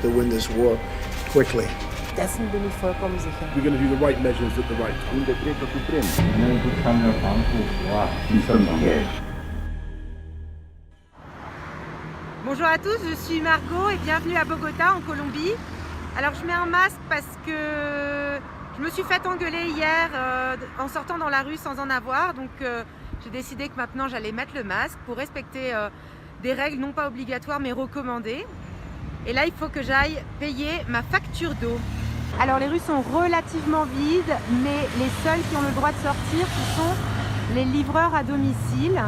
the windows work quickly. Dessen bin ich vollkommen sicher. We're going to do the right measures at the right time. Un decreto supremo. Bonjour à tous, je suis Margot et bienvenue à Bogota en Colombie. Alors je mets un masque parce que je me suis fait engueuler hier en sortant dans la rue sans en avoir. Donc j'ai décidé que maintenant j'allais mettre le masque pour respecter des règles non pas obligatoires mais recommandées. Et là il faut que j'aille payer ma facture d'eau. Alors les rues sont relativement vides, mais les seuls qui ont le droit de sortir ce sont les livreurs à domicile.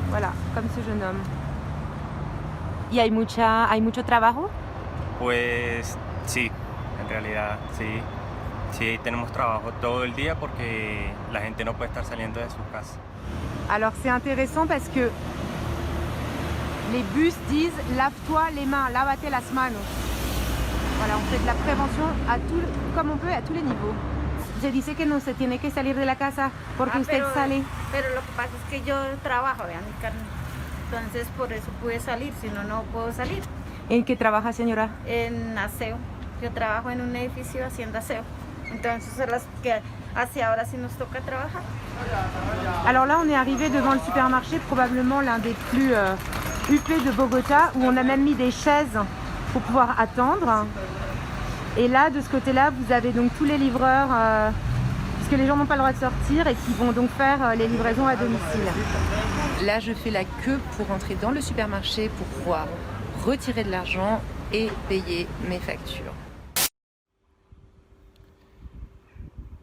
Voilà, comme ce jeune homme. ¿Y hay mucho trabajo? Pues sí, en realidad sí. Sí, tenemos trabajo todo el día porque la gente no puede estar saliendo de sus casas. Alors c'est intéressant parce que les bus disent lave-toi les mains, lávate las manos. Voilà, on fait de la prévention comme on peut à tous les niveaux. Se dice que no se tiene que salir de la casa porque usted sale. Pero lo que pasa es que yo trabajo, vean mi carne. Entonces por eso pude salir, si no, no puedo salir. ¿En qué trabaja, señora? En aseo. Yo trabajo en un edificio haciendo aseo. Entonces a las que hacia ahora sí nos toca trabajar. Alors là, on est arrivé devant le supermarché, probablement l'un des plus huppés de Bogota, où on a même mis des chaises pour pouvoir attendre. Et là, de ce côté-là, vous avez donc tous les livreurs, puisque les gens n'ont pas le droit de sortir et qui vont donc faire les livraisons à domicile. Là, je fais la queue pour entrer dans le supermarché pour pouvoir retirer de l'argent et payer mes factures.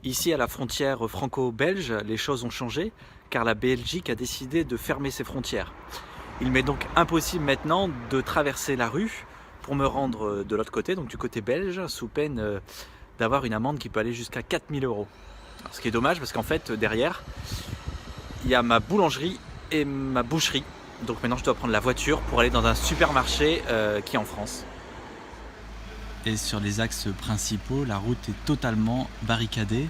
Ici, à la frontière franco-belge, les choses ont changé car la Belgique a décidé de fermer ses frontières. Il m'est donc impossible maintenant de traverser la rue pour me rendre de l'autre côté, donc du côté belge, sous peine d'avoir une amende qui peut aller jusqu'à 4 000 €. Alors, ce qui est dommage parce qu'en fait, derrière, il y a ma boulangerie et ma boucherie. Donc maintenant, je dois prendre la voiture pour aller dans un supermarché qui est en France. Et sur les axes principaux, la route est totalement barricadée,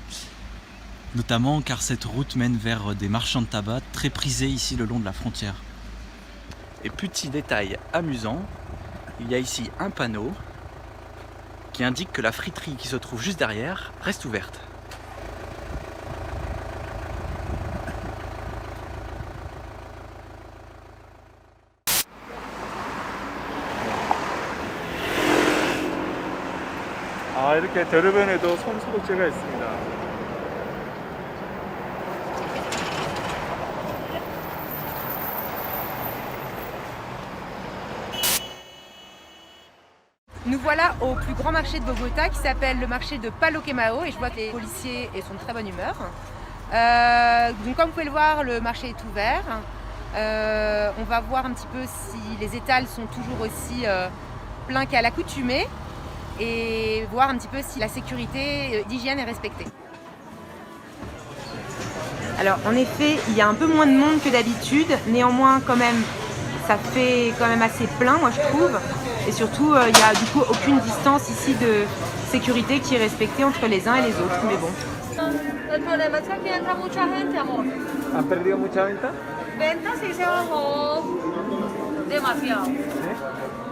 notamment car cette route mène vers des marchands de tabac très prisés ici le long de la frontière. Et petit détail amusant, il y a ici un panneau qui indique que la friterie qui se trouve juste derrière reste ouverte. 아, 이렇게 대로변에도 손소독제가 있습니다. Nous voilà au plus grand marché de Bogota qui s'appelle le marché de Palo Quemado et je vois que les policiers sont de très bonne humeur. Donc comme vous pouvez le voir, le marché est ouvert. On va voir un petit peu si les étals sont toujours aussi pleins qu'à l'accoutumée et voir un petit peu si la sécurité d'hygiène est respectée. Alors en effet, il y a un peu moins de monde que d'habitude, néanmoins quand même, ça fait quand même assez plein moi je trouve. Et surtout, il n'y a du coup aucune distance ici de sécurité qui est respectée entre les uns et les autres, mais bon. El problema es que aquí entra mucha gente, amor. ¿Han perdido mucha venta? Venta sí se bajó demasiado.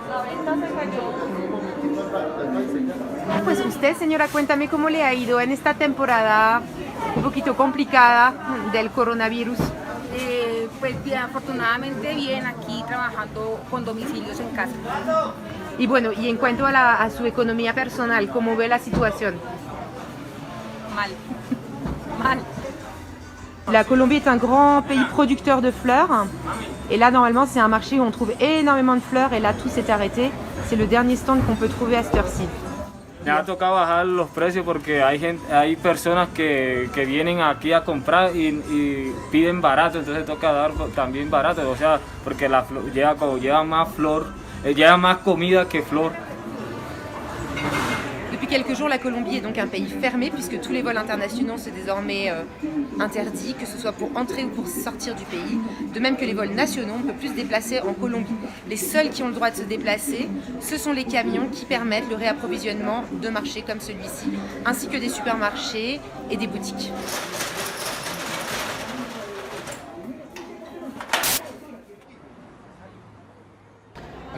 La venta se cayó. Pues usted, señora, cuéntame cómo le ha ido en esta temporada un poquito complicada del coronavirus. Pues bien, afortunadamente bien aquí trabajando con domicilios en casa. Y bueno, y en cuanto a su economía personal, ¿cómo ve la situación? Mal. Mal. La Colombie est un grand pays producteur de fleurs. Et là, normalement, c'est un marché où on trouve énormément de fleurs. Et là, tout s'est arrêté. C'est le dernier stand qu'on peut trouver à cette heure-ci. Me ha tocado bajar los precios porque hay personas que vienen aquí a comprar y piden barato, entonces toca dar también barato, o sea, porque la flor lleva más flor, lleva más comida que flor. Depuis quelques jours, la Colombie est donc un pays fermé puisque tous les vols internationaux sont désormais interdits, que ce soit pour entrer ou pour sortir du pays. De même que les vols nationaux, on ne peut plus se déplacer en Colombie. Les seuls qui ont le droit de se déplacer, ce sont les camions qui permettent le réapprovisionnement de marchés comme celui-ci, ainsi que des supermarchés et des boutiques.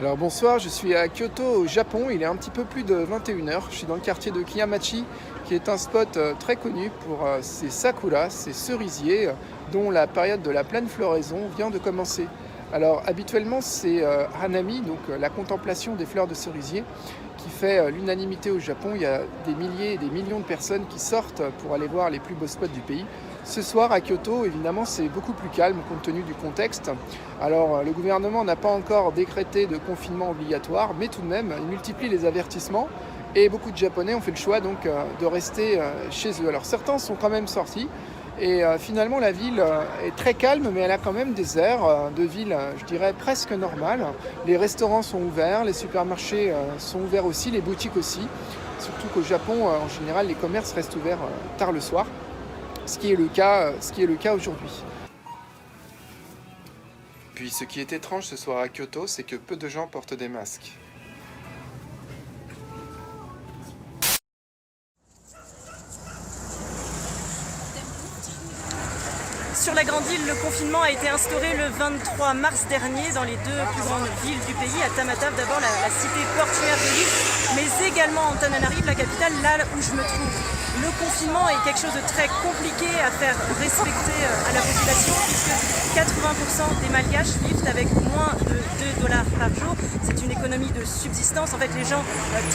Alors bonsoir, je suis à Kyoto au Japon, il est un petit peu plus de 21h. Je suis dans le quartier de Kiyamachi qui est un spot très connu pour ses sakuras, ces cerisiers dont la période de la pleine floraison vient de commencer. Alors habituellement c'est Hanami, donc la contemplation des fleurs de cerisier, qui fait l'unanimité au Japon. Il y a des milliers et des millions de personnes qui sortent pour aller voir les plus beaux spots du pays. Ce soir à Kyoto, évidemment, c'est beaucoup plus calme compte tenu du contexte. Alors le gouvernement n'a pas encore décrété de confinement obligatoire, mais tout de même, il multiplie les avertissements et beaucoup de Japonais ont fait le choix donc de rester chez eux. Alors certains sont quand même sortis. Et finalement, la ville est très calme, mais elle a quand même des airs de ville, je dirais, presque normales. Les restaurants sont ouverts, les supermarchés sont ouverts aussi, les boutiques aussi. Surtout qu'au Japon, en général, les commerces restent ouverts tard le soir, ce qui est le cas aujourd'hui. Puis ce qui est étrange ce soir à Kyoto, c'est que peu de gens portent des masques. Sur la grande île, le confinement a été instauré le 23 mars dernier dans les deux plus grandes villes du pays, à Tamatave, d'abord la cité portuaire de l'île, mais également Antananarive, la capitale, là où je me trouve. Le confinement est quelque chose de très compliqué à faire respecter à la population, puisque 80% des Malgaches vivent avec moins de $2 par jour. C'est une économie de subsistance. En fait, les gens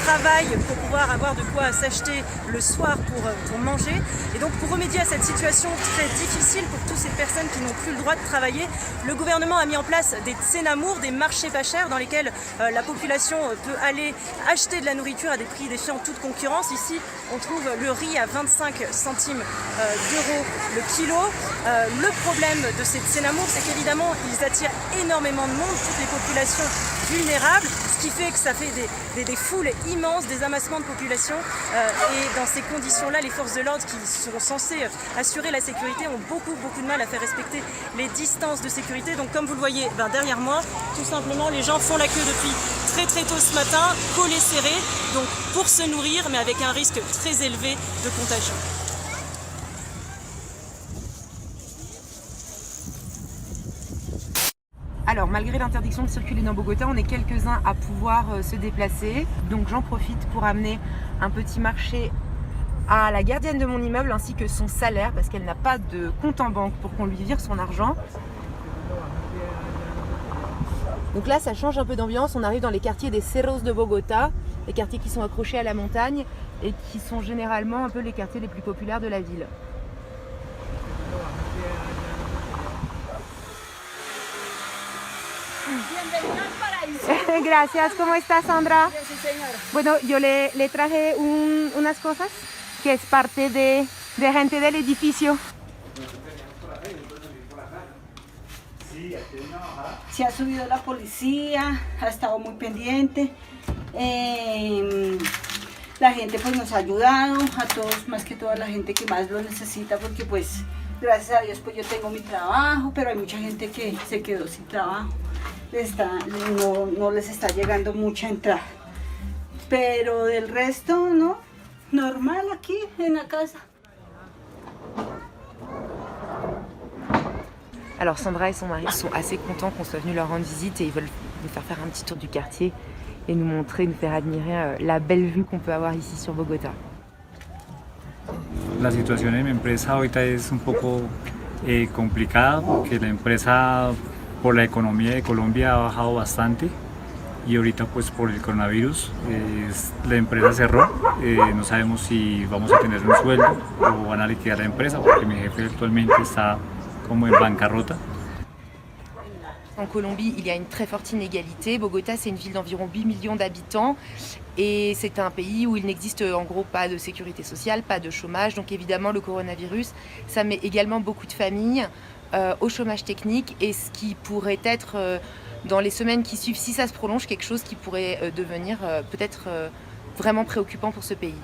travaillent pour pouvoir avoir de quoi s'acheter le soir pour manger. Et donc, pour remédier à cette situation très difficile pour toutes ces personnes qui n'ont plus le droit de travailler, le gouvernement a mis en place des tsenamour, des marchés pas chers dans lesquels la population peut aller acheter de la nourriture à des prix défiant toute concurrence. Ici, on trouve le riz à 25 centimes d'euros le kilo. Le problème de ces tsenamour, c'est qu'évidemment, ils attirent énormément de monde, toutes les populations vulnérables, ce qui fait que ça fait des foules immenses, des amassements de population. Et dans ces conditions-là, les forces de l'ordre qui sont censées assurer la sécurité ont beaucoup de mal à faire respecter les distances de sécurité. Donc comme vous le voyez derrière moi, tout simplement, les gens font la queue depuis très tôt ce matin, collés serrés, donc pour se nourrir, mais avec un risque très élevé de contagion. Alors, malgré l'interdiction de circuler dans Bogota, on est quelques-uns à pouvoir se déplacer. Donc j'en profite pour amener un petit marché à la gardienne de mon immeuble ainsi que son salaire parce qu'elle n'a pas de compte en banque pour qu'on lui vire son argent. Donc là, ça change un peu d'ambiance. On arrive dans les quartiers des Cerros de Bogota, les quartiers qui sont accrochés à la montagne et qui sont généralement un peu les quartiers les plus populaires de la ville. Gracias, ¿cómo está Sandra? Sí, señora. Bueno, yo le traje unas cosas que es parte de gente del edificio. Se ha subido la policía, ha estado muy pendiente. La gente pues nos ha ayudado, a todos, más que toda la gente que más lo necesita, porque pues gracias a Dios pues yo tengo mi trabajo, pero hay mucha gente que se quedó sin trabajo. No les está llegando mucha entrada. Pero del resto, no, normal aquí en la casa. Alors Sandra et son mari sont assez contents qu'on soit venu leur rendre visite et ils veulent nous faire un petit tour du quartier et nous montrer, nous faire admirer la belle vue qu'on peut avoir ici sur Bogota. La situación en mi empresa ahorita es un poco complicada porque la empresa por la economía de Colombia ha bajado bastante y ahorita pues por el coronavirus la empresa cerró, no sabemos si vamos a tener un sueldo o van a liquidar la empresa porque mi jefe actualmente está como en bancarrota. En Colombie, il y a une très forte inégalité. Bogota, c'est une ville d'environ 8 millions d'habitants et c'est un pays où il n'existe en gros pas de sécurité sociale, pas de chômage. Donc évidemment, le coronavirus, ça met également beaucoup de familles au chômage technique et ce qui pourrait être dans les semaines qui suivent, si ça se prolonge, quelque chose qui pourrait devenir peut-être vraiment préoccupant pour ce pays.